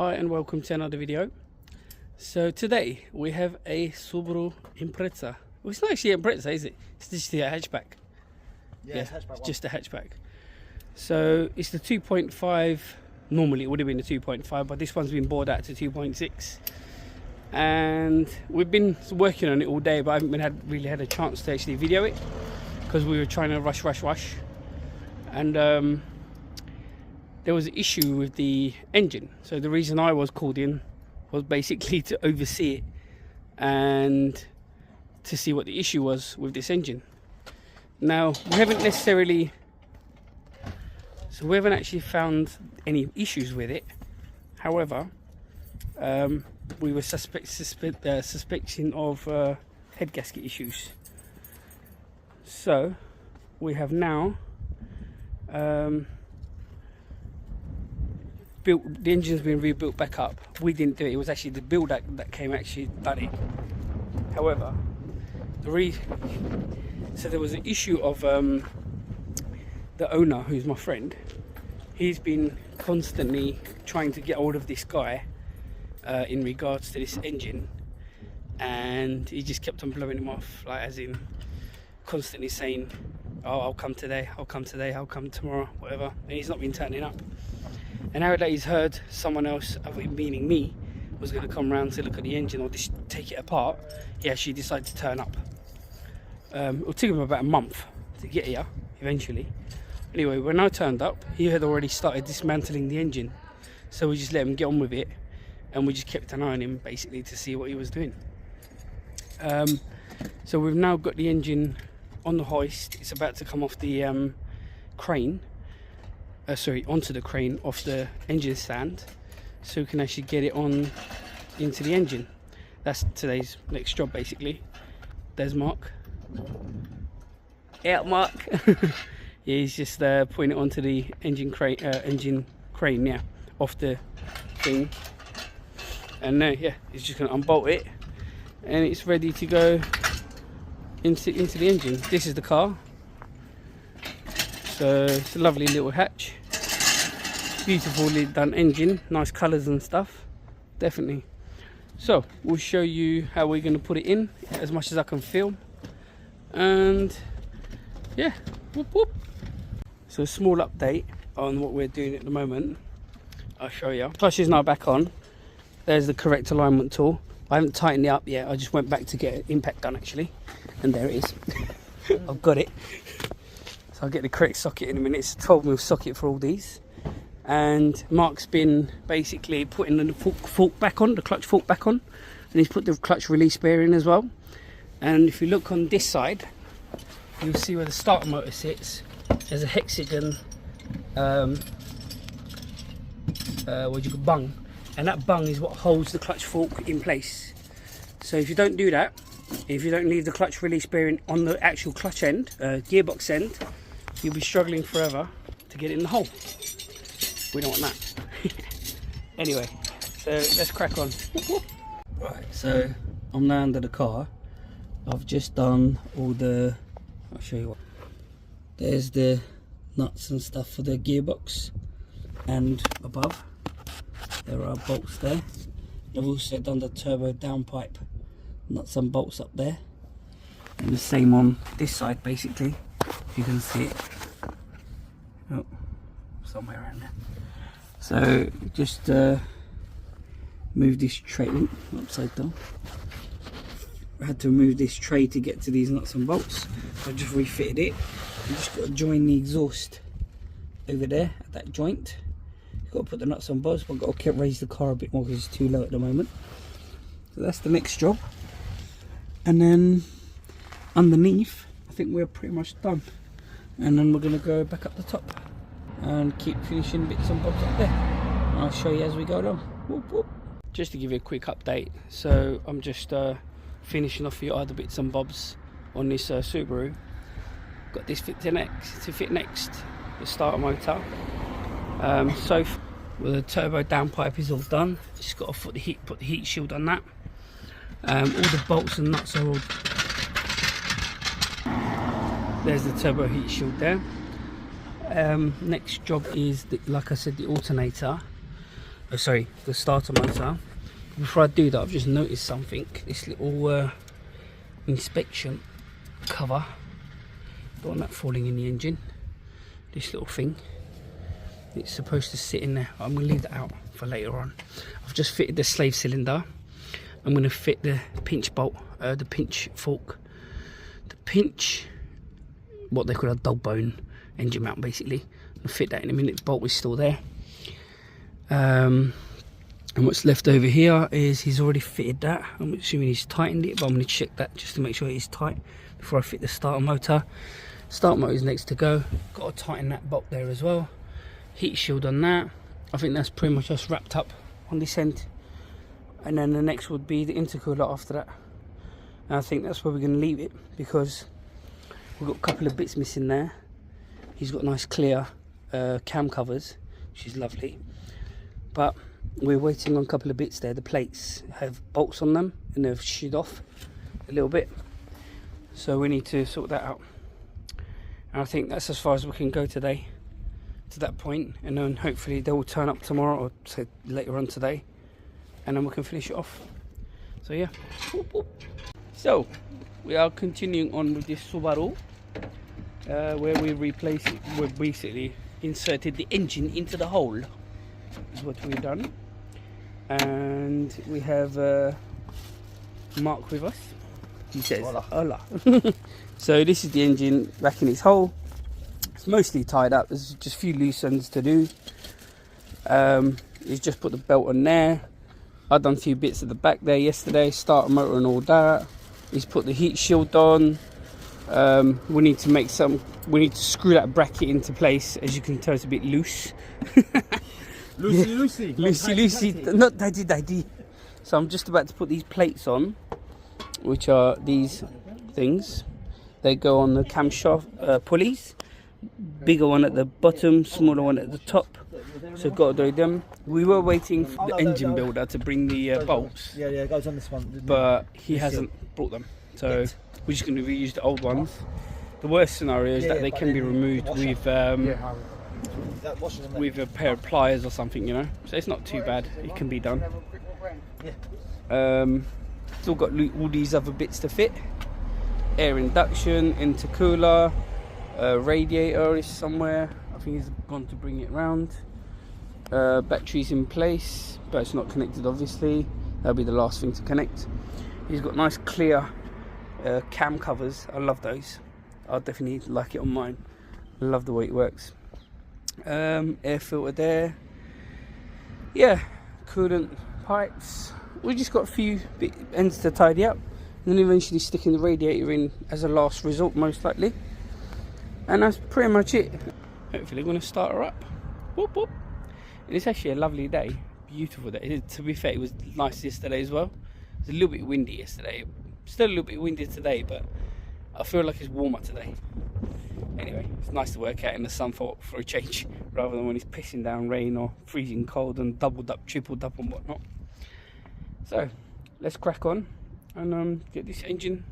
Hi and welcome to another video. So today we have a Subaru Impreza. Well, it's not actually an Impreza, is it? It's just a hatchback. Yeah, it's just a hatchback. So it's the 2.5. Normally it would have been a 2.5, but this one's been bored out to 2.6. And we've been working on it all day, but I haven't really had a chance to actually video it because we were trying to rush. And there was an issue with the engine. So the reason I was called in was basically to oversee it and to see what the issue was with this engine. Now, we haven't actually found any issues with it. However, we were suspecting of head gasket issues. So we have now the engine's been rebuilt back up. We didn't do it. It was actually the builder that came actually done it. However, so there was an issue of the owner, who's my friend. He's been constantly trying to get hold of this guy in regards to this engine, and he just kept on blowing him off, like as in constantly saying, "Oh, I'll come today, I'll come today, I'll come tomorrow," whatever. And he's not been turning up. And now that he's heard someone else, meaning me, was going to come round to look at the engine or just take it apart, he actually decided to turn up. It took him about a month to get here, eventually. Anyway, when I turned up, he had already started dismantling the engine. So we just let him get on with it, and we just kept an eye on him, basically, to see what he was doing. So we've now got the engine on the hoist. It's about to come off the crane. Onto the crane off the engine stand, so we can actually get it on into the engine. That's today's next job, basically. There's Mark. Yeah, Mark. Yeah, he's just putting it onto the engine crane, yeah, off the thing. And yeah, he's just going to unbolt it, and it's ready to go into the engine. This is the car. So it's a lovely little hatch, beautifully done engine, nice colours and stuff, definitely. So we'll show you how we're going to put it in as much as I can film, and yeah, whoop whoop. So a small update on what we're doing at the moment. I'll show you. Clutch is now back on. There's the correct alignment tool. I haven't tightened it up yet. I just went back to get an impact done actually, and there it is. I've got it. I'll get the correct socket in a minute. It's a 12mm socket for all these. And Mark's been basically putting the fork back on, the clutch fork back on. And he's put the clutch release bearing as well. And if you look on this side, you'll see where the starter motor sits. There's a hexagon bung. And that bung is what holds the clutch fork in place. So if you don't do that, if you don't leave the clutch release bearing on the actual clutch end, gearbox end, you'll be struggling forever to get it in the hole. We don't want that. Anyway, so let's crack on. Right, so I'm now under the car. I've just done all the, I'll show you what. There's the nuts and stuff for the gearbox, and above there are bolts there. I've also done the turbo downpipe nuts and bolts up there, and the same on this side, basically, if you can see it. Oh, somewhere around there. So just move this tray upside down. I had to remove this tray to get to these nuts and bolts. I just refitted it. You just got to join the exhaust over there at that joint. You've got to put the nuts and bolts, but I've got to raise the car a bit more because it's too low at the moment. So that's the next job. And then underneath, I think we're pretty much done. And then we're going to go back up the top and keep finishing bits and bobs up there. And I'll show you as we go along. Whoop, whoop. Just to give you a quick update, so I'm just finishing off the other bits and bobs on this Subaru. Got this fit next, the starter motor. So well, the turbo downpipe is all done. Just got to put the heat shield on that. All the bolts and nuts are all. There's the turbo heat shield there. Next job is, like I said, the alternator. oh sorry, the starter motor. Before I do that, I've just noticed something. This little inspection cover, don't want that falling in the engine. This little thing, it's supposed to sit in there. I'm going to leave that out for later on. I've just fitted the slave cylinder. I'm going to fit the pinch bolt, the pinch fork, the pinch, what they call a dog bone engine mount basically. I'll fit that in a minute. The bolt is still there. And what's left over here is he's already fitted that. I'm assuming he's tightened it, but I'm going to check that just to make sure it is tight before I fit the starter motor. Starter motor is next to go. Got to tighten that bolt there as well. Heat shield on that. I think that's pretty much just wrapped up on this end. And then the next would be the intercooler after that. And I think that's where we're going to leave it, because we've got a couple of bits missing there. He's got nice clear cam covers, which is lovely. But we're waiting on a couple of bits there. The plates have bolts on them and they've sheared off a little bit. So we need to sort that out. And I think that's as far as we can go today, to that point. And then hopefully they will turn up tomorrow, or say later on today. And then we can finish it off. So yeah. So we are continuing on with this Subaru, where we replaced it. We've basically inserted the engine into the hole, is what we've done. And we have Mark with us. He says hola, hola. So this is the engine back in its hole. It's mostly tied up. There's just a few loose ends to do. He's just put the belt on there. I've done a few bits at the back there yesterday, starter motor and all that. He's put the heat shield on. We need to screw that bracket into place. As you can tell, it's a bit loose. Loosey, not daddy. So I'm just about to put these plates on, which are these things. They go on the camshaft pulleys. Bigger one at the bottom, smaller one at the top. So got to do them. We were waiting for the engine builder to bring the bolts. Yeah, it goes on this one. But he hasn't brought them. So we're just going to reuse the old ones. The worst scenario is that they can be removed with a pair of pliers or something, you know. So it's not too bad. It can be done. Still got all these other bits to fit. Air induction, intercooler, radiator is somewhere. I think he's gone to bring it round. Batteries in place, but it's not connected obviously. That'll be the last thing to connect. He's got nice clear cam covers. I love those. I'll definitely like it on mine. I love the way it works. Air filter there. Yeah, coolant pipes. We just got a few ends to tidy up, and then eventually sticking the radiator in as a last resort, most likely. And that's pretty much it. Hopefully we're going to start her up. Whoop whoop. And it's actually a lovely day, beautiful day. To be fair, it was nice yesterday as well. It was a little bit windy yesterday. Still a little bit windy today, but I feel like it's warmer today. Anyway, it's nice to work out in the sun for a change, rather than when it's pissing down rain or freezing cold and doubled up, tripled up and whatnot. So let's crack on and get this engine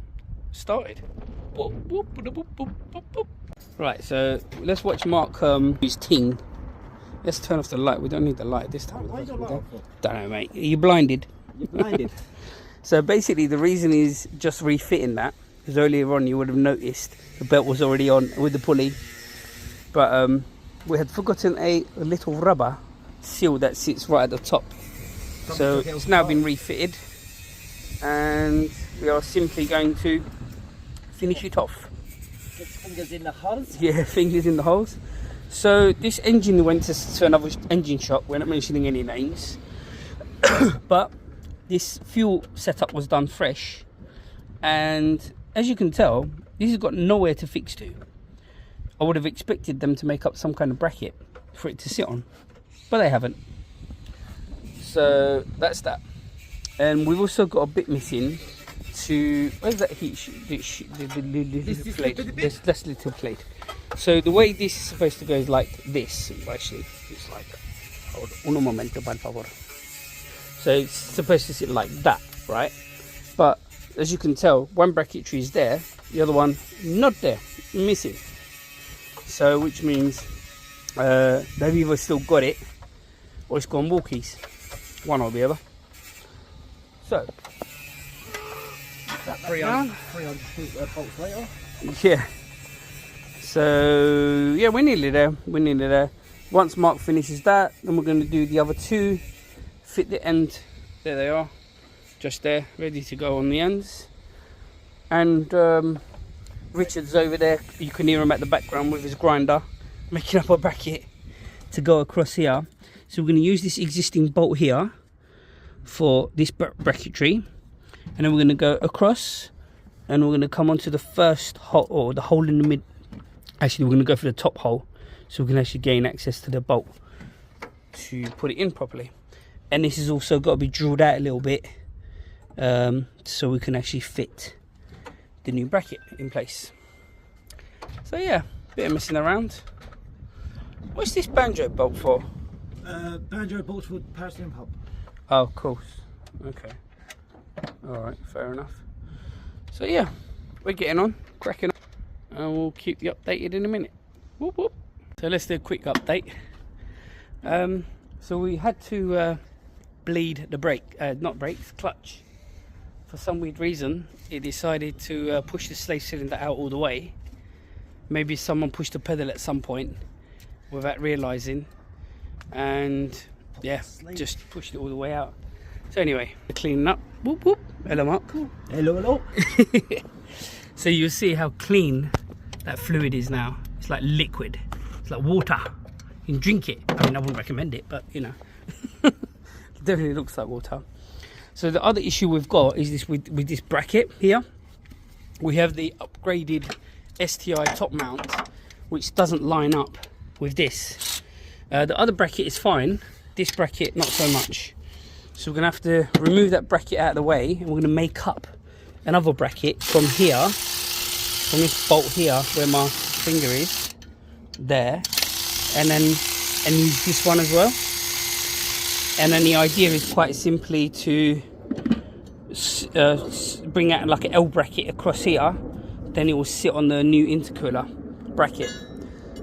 started. Right, so let's watch Mark use ting. Let's turn off the light. We don't need the light this time. Don't know, mate. Are you blinded? You're blinded. So basically the reason is just refitting that, because earlier on you would have noticed the belt was already on with the pulley, but we had forgotten a little rubber seal that sits right at the top. So it's now been refitted, and we are simply going to finish it off. Get fingers in the holes? Yeah, fingers in the holes. So this engine went to another engine shop. We're not mentioning any names. But this fuel setup was done fresh. And as you can tell, this has got nowhere to fix to. I would have expected them to make up some kind of bracket for it to sit on. But they haven't. So that's that. And we've also got a bit missing to, where's that heat the plate? This little plate. So the way this is supposed to go is like this. Actually, it's like, un momento, por favor. So it's supposed to sit like that, right? But as you can tell, one bracketry is there, the other one not there, missing. So which means they've either still got it or it's gone walkies. one or the other. So, That 300 bolts later. yeah. So, yeah, we're nearly there. We're nearly there. Once Mark finishes that, then we're going to do the other two. Fit the end. There they are. Just there, ready to go on the ends. And Richard's over there. You can hear him at the background with his grinder, making up a bracket to go across here. So we're going to use this existing bolt here for this bracketry, and then we're going to go across, and we're going to come onto the first hole, or the hole in the mid. Actually, we're going to go for the top hole, so we can actually gain access to the bolt to put it in properly. And this has also got to be drilled out a little bit, so we can actually fit the new bracket in place. So yeah, bit of messing around. What's this banjo bolt for? Banjo bolts with power steering pump. Oh, of course. Okay. Alright, fair enough. So yeah, we're getting on, cracking on, and we'll keep you updated in a minute. Whoop, whoop. So let's do a quick update. So we had to bleed the brake, not brakes, clutch. For some weird reason, it decided to push the slave cylinder out all the way. Maybe someone pushed the pedal at some point without realising, and yeah, just pushed it all the way out. So anyway, cleaning up. Whoop whoop. Hello Mark. Hello, hello. So you'll see how clean that fluid is now. It's like liquid. It's like water. You can drink it. I mean, I wouldn't recommend it, but you know, it definitely looks like water. So the other issue we've got is this with this bracket here. We have the upgraded STI top mount, which doesn't line up with this. The other bracket is fine. This bracket, not so much. So we're going to have to remove that bracket out of the way, and we're going to make up another bracket from here, from this bolt here where my finger is, there, and use this one as well. And then the idea is quite simply to bring out like an L bracket across here, then it will sit on the new intercooler bracket.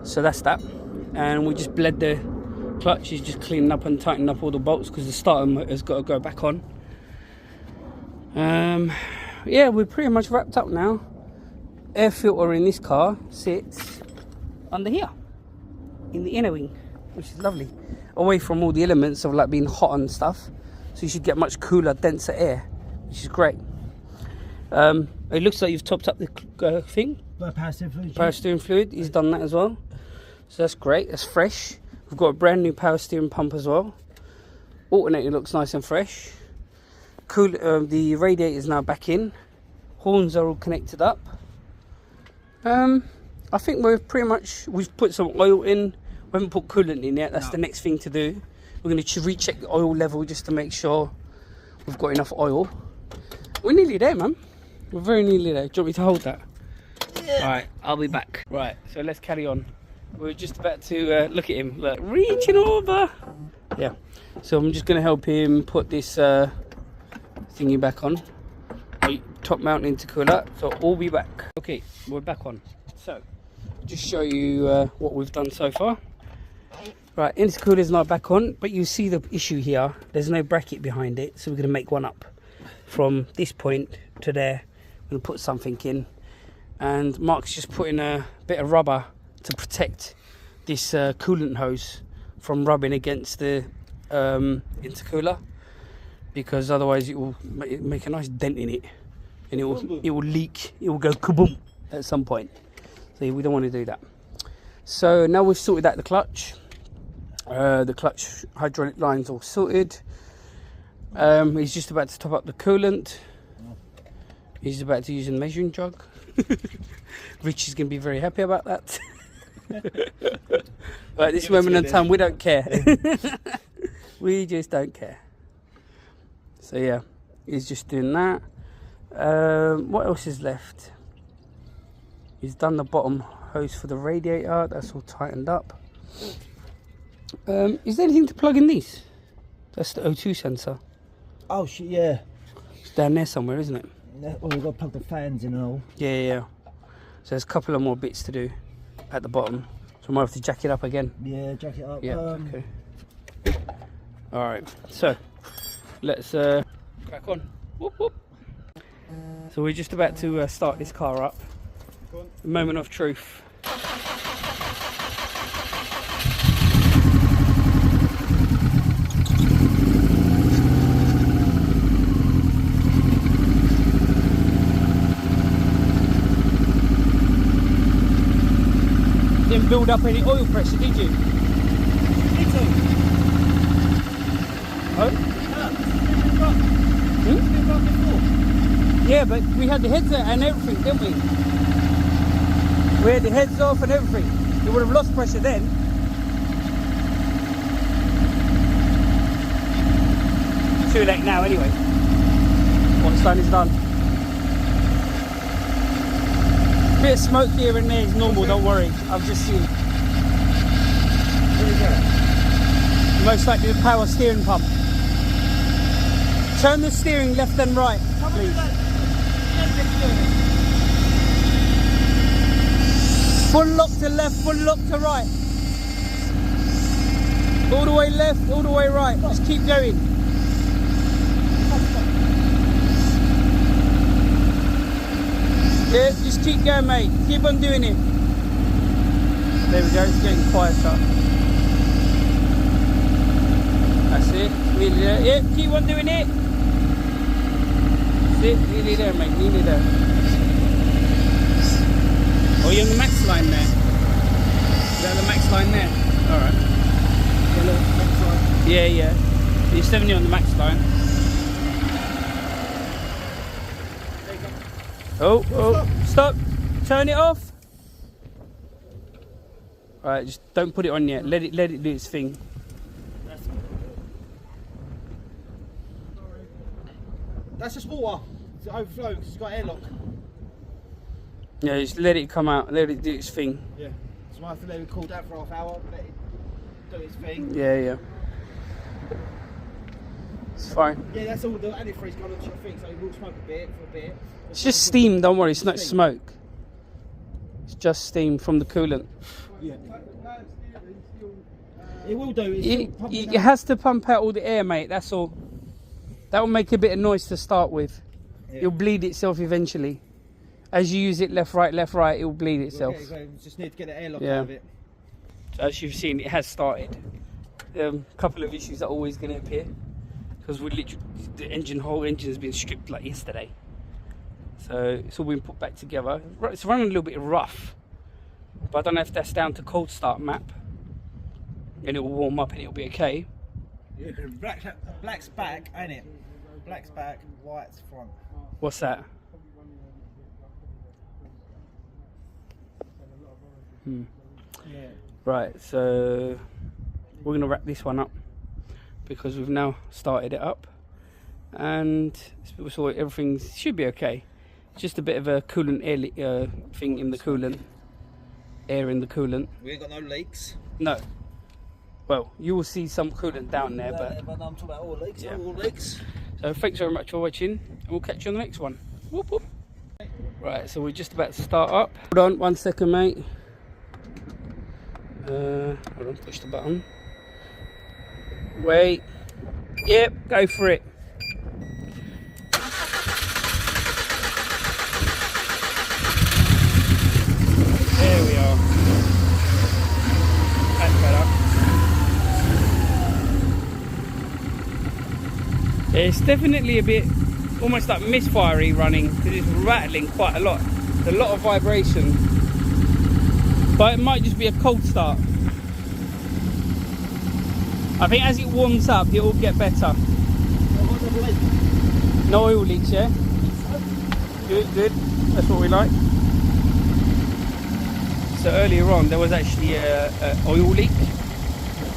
So that's that. And we just bled the clutch, is just cleaning up and tightening up all the bolts because the starter motor has got to go back on. Yeah, we're pretty much wrapped up now. Air filter in this car sits under here in the inner wing, which is lovely, away from all the elements of like being hot and stuff, so you should get much cooler, denser air, which is great. It looks like you've topped up the thing, power steering fluid. He's done that as well, so that's great. That's fresh. We've got a brand new power steering pump as well. Alternator looks nice and fresh. Cool. The radiator is now back in. Horns are all connected up. I think we've put some oil in. We haven't put coolant in yet. That's the next thing to do. We're going to recheck the oil level just to make sure we've got enough oil. We're nearly there, man. We're very nearly there. Do you want me to hold that? Yeah. All right, I'll be back. Right, so let's carry on. We're just about to look at him, look, reaching over. Yeah, so I'm just going to help him put this thingy back on. Top mount intercooler, so I'll be back. Okay, we're back on. So, just show you what we've done so far. Right, intercooler is not back on, but you see the issue here. There's no bracket behind it, so we're going to make one up. From this point to there, we're going to put something in. And Mark's just putting a bit of rubber to protect this coolant hose from rubbing against the intercooler, because otherwise it will make a nice dent in it, and it will leak. It will go kaboom at some point. So we don't want to do that. So now we've sorted out the clutch. The clutch hydraulic lines all sorted. He's just about to top up the coolant. He's about to use a measuring jug. Rich is going to be very happy about that. But at this moment in time, we don't care. We just don't care. So yeah, he's just doing that. What else is left? He's done the bottom hose for the radiator. That's all tightened up. Is there anything to plug in these? That's the O2 sensor. Oh shit, yeah. It's down there somewhere, isn't it? Well, we've got to plug the fans in and all. Yeah. So there's a couple of more bits to do at the bottom. So I might have to jack it up again. Yeah, jack it up. Yeah, okay. Alright, so let's crack on. Whoop, whoop. So we're just about to start this car up. The moment of truth. Didn't build up any oil pressure, did you? Oh? Yeah, but we had the heads out and everything, didn't we? We had the heads off and everything. You would have lost pressure then. Too late now anyway. What's done is done. Bit of smoke here and there is normal, don't worry. I've just seen. There we go. Most likely the power steering pump. Turn the steering left and right, please. Full lock to left, full lock to right. All the way left, all the way right. Just keep going. Yeah, just keep going, mate. Keep on doing it. There we go, it's getting quieter. That's it. Nearly there. Yeah, keep on doing it. That's it. Nearly there, mate. Nearly there. Oh, you're on the max line there. Is that the max line there? Alright. Yeah, yeah. You're 70 on the max line. Oh, oh, stop. Turn it off. Alright, just don't put it on yet. Let it do its thing. That's just water. It's overflowing because it's got airlock. Yeah, just let it come out. Let it do its thing. Yeah. So I have to let it cool down for half hour. Let it do its thing. Yeah, yeah. It's fine. Yeah, that's all the antifreeze gone onto your thing, so it will smoke a bit for a bit. It's just steam, don't worry, it's not smoke. It's just steam from the coolant. Yeah. It will do. It has to pump out all the air, mate, that's all. That will make a bit of noise to start with. Yeah. It'll bleed itself eventually. As you use it left, right, it will bleed itself. Okay, just need to get the airlock out of it. As you've seen, it has started. A couple of issues are always going to appear. Because we literally, the whole engine has been stripped like yesterday. So it's all been put back together. It's running a little bit rough, but I don't know if that's down to cold start map, and it will warm up and it'll be okay. Yeah, black's back, ain't it? Black's back, white's front. What's that? Yeah. Right, so we're gonna wrap this one up because we've now started it up, and so everything should be okay. Just a bit of a coolant air thing in the coolant, air in the coolant. We ain't got no leaks. No. Well, you will see some coolant down there, but I'm talking about all leaks. Yeah. All leaks. So thanks very much for watching, and we'll catch you on the next one. Whoop, whoop. Right, so we're just about to start up. Hold on 1 second, mate. Hold on, push the button. Wait. Yep, go for it. There we are. That's better. It's definitely a bit almost like misfirey running because it's rattling quite a lot. There's a lot of vibration. But it might just be a cold start. I think as it warms up, it will get better. No oil leaks, yeah? Good, good. That's what we like. So earlier on, there was actually a oil leak.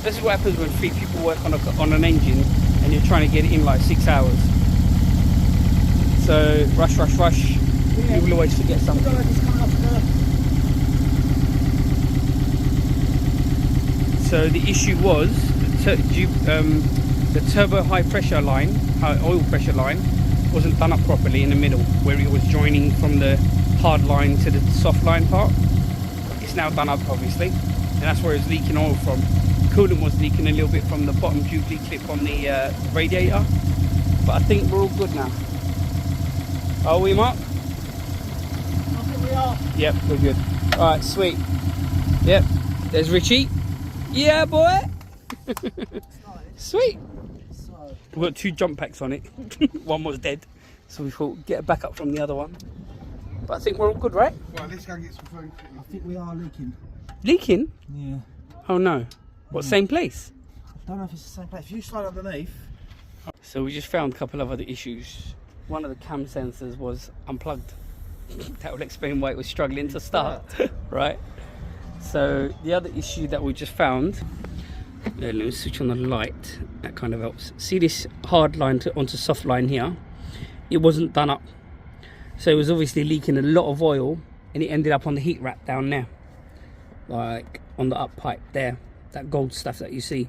This is what happens when 3 people work on an engine and you're trying to get it in like 6 hours. So rush, rush, rush. Yeah. You will always forget something. So the issue was the turbo high pressure line, oil pressure line, wasn't done up properly in the middle, where it was joining from the hard line to the soft line part. It's now done up, obviously, and that's where it's leaking oil from. Coolant was leaking a little bit from the bottom Jubilee clip on the radiator, but I think we're all good now. Are we, Mark? I think we are. Yep, we're good. Alright, sweet. Yep, there's Richie. Yeah, boy! Sweet! We've got 2 jump packs on it. One was dead, so we thought get a backup from the other one. But I think we're all good, right? Right, let's go and get some food. I think we are leaking. Leaking? Yeah. Oh no. What, same place? I don't know if it's the same place. If you slide underneath. So we just found a couple of other issues. One of the cam sensors was unplugged. That will explain why it was struggling to start, right? So the other issue that we just found, let me switch on the light, that kind of helps. See this hard line onto soft line here? It wasn't done up. So it was obviously leaking a lot of oil, and it ended up on the heat wrap down there. Like on the up pipe there, that gold stuff that you see.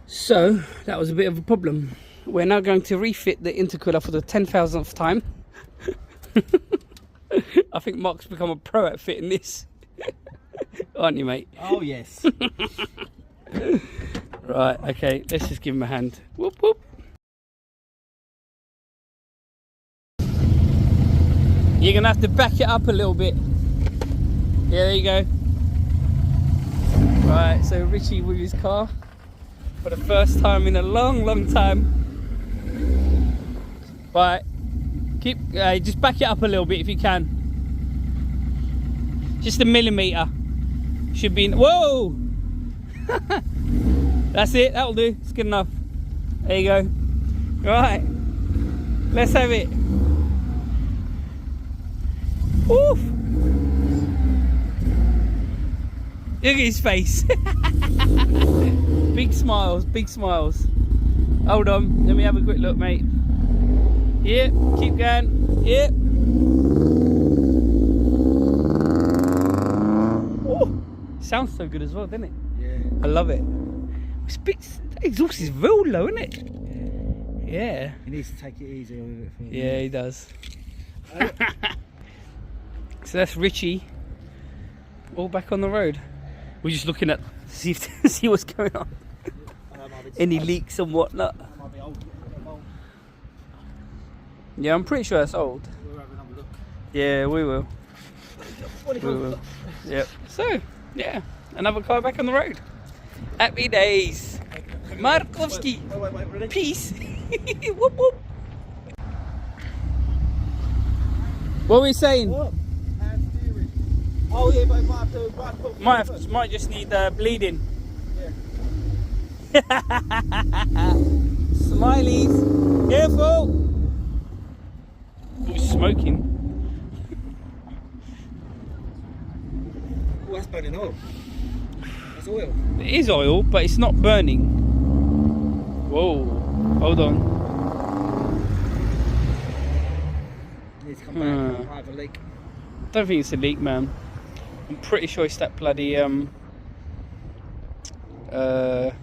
So that was a bit of a problem. We're now going to refit the intercooler for the 10,000th time. I think Mark's become a pro at fitting this. Aren't you, mate? Oh, yes. Right, okay, let's just give him a hand. Whoop, whoop. You're going to have to back it up a little bit. Yeah, there you go. Right, so Richie with his car for the first time in a long, long time. Right, keep just back it up a little bit if you can. Just a millimetre. Should be in. Whoa! That's it, that'll do. It's good enough. There you go. Right, let's have it. Oof! Look at his face. Big smiles, big smiles. Hold on, let me have a quick look, mate. Yep, keep going. Yep. Oh, sounds so good as well, doesn't it? Yeah. I love it. It's big, that exhaust is real low, isn't it? Yeah. He needs to take it easy with it. For me. Yeah, he does. So that's Richie, all back on the road. We're just looking at see what's going on. Any leaks and whatnot. Yeah, I'm pretty sure that's old. We'll have another look. Yeah, we will. We will. Yep. So, yeah, another car back on the road. Happy days. Markowski. Wait, ready? Peace. Whoop whoop. What were we saying? What? Oh yeah, but it might have to Might just need bleeding. Yeah. Smileys. Careful. Oh, smoking. Oh, that's burning oil. That's oil. It is oil, but it's not burning. Whoa. Hold on. Needs to come back. I have a leak. Don't think it's a leak, man. I'm pretty sure it's that bloody the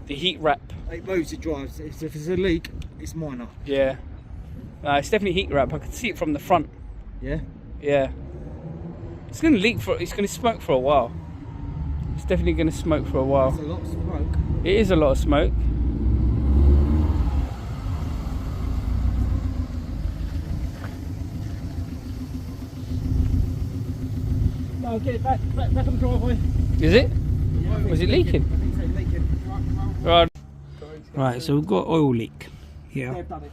heat wrap. It moves, it drives. If it's a leak, it's minor. Yeah. It's definitely heat wrap. I can see it from the front. Yeah? Yeah. It's gonna leak it's gonna smoke for a while. It's definitely gonna smoke for a while. It's a lot of smoke. It is a lot of smoke. No, get it back on the driveway. Is it? Yeah, Was it leaking? I think so, leaking. Right. Right, so we've got oil leak here. They've done it.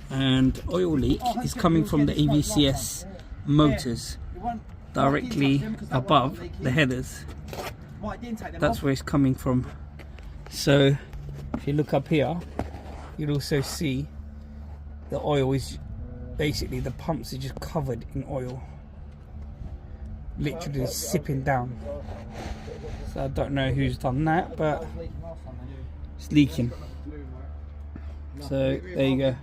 And oil leak is coming from the avcs motors directly above the headers. That's where it's coming from. So if you look up here, you'll also see the oil is basically, the pumps are just covered in oil, literally sipping down. So I don't know who's done that, but it's leaking. So there you go.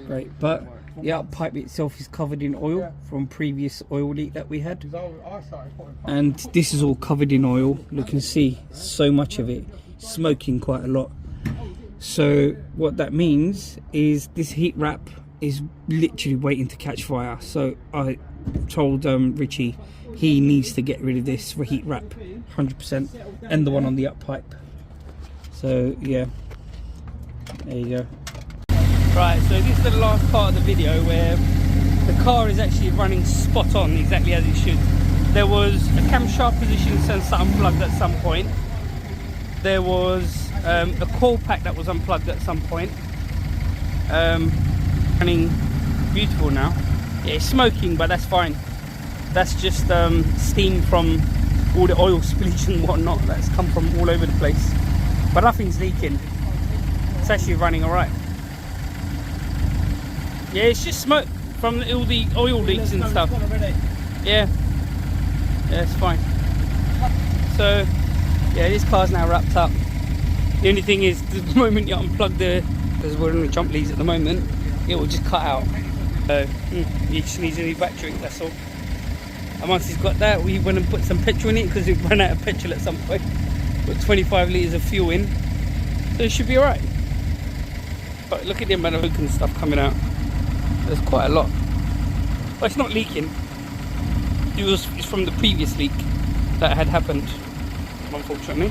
Great, but the out pipe itself is covered in oil from previous oil leak that we had, and this is all covered in oil. You can see so much of it, smoking quite a lot. So what that means is this heat wrap is literally waiting to catch fire. So I told Richie he needs to get rid of this for heat wrap 100%, and the one on the up pipe. So yeah, There you go. Right, so this is the last part of the video where the car is actually running spot on, exactly as it should. There was a camshaft position sensor unplugged at some point. There was a coil pack that was unplugged at some point. Running beautiful now. Yeah, it's smoking, but that's fine. That's just steam from all the oil spillage and whatnot that's come from all over the place. But nothing's leaking. It's actually running alright. Yeah, it's just smoke from all the oil leaks and stuff. Yeah, it's fine. So, yeah, this car's now wrapped up. The only thing is, the moment you unplug because we're on the jump leads at the moment, it will just cut out. So, he just needs a new battery, that's all. And once he's got that, we went and put some petrol in it because we've run out of petrol at some point. Put 25 litres of fuel in, so it should be alright. But look at the amount of hook and stuff coming out. There's quite a lot. But it's not leaking. It's from the previous leak that had happened, unfortunately.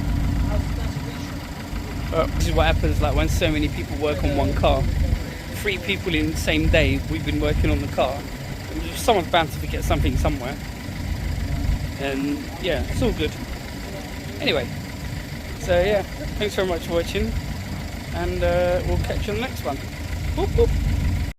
But this is what happens like when so many people work on one car. 3 people in the same day we've been working on the car. Someone's bound to forget something somewhere. And yeah, it's all good. Anyway, so yeah, thanks very much for watching. And we'll catch you on the next one. Boop, boop.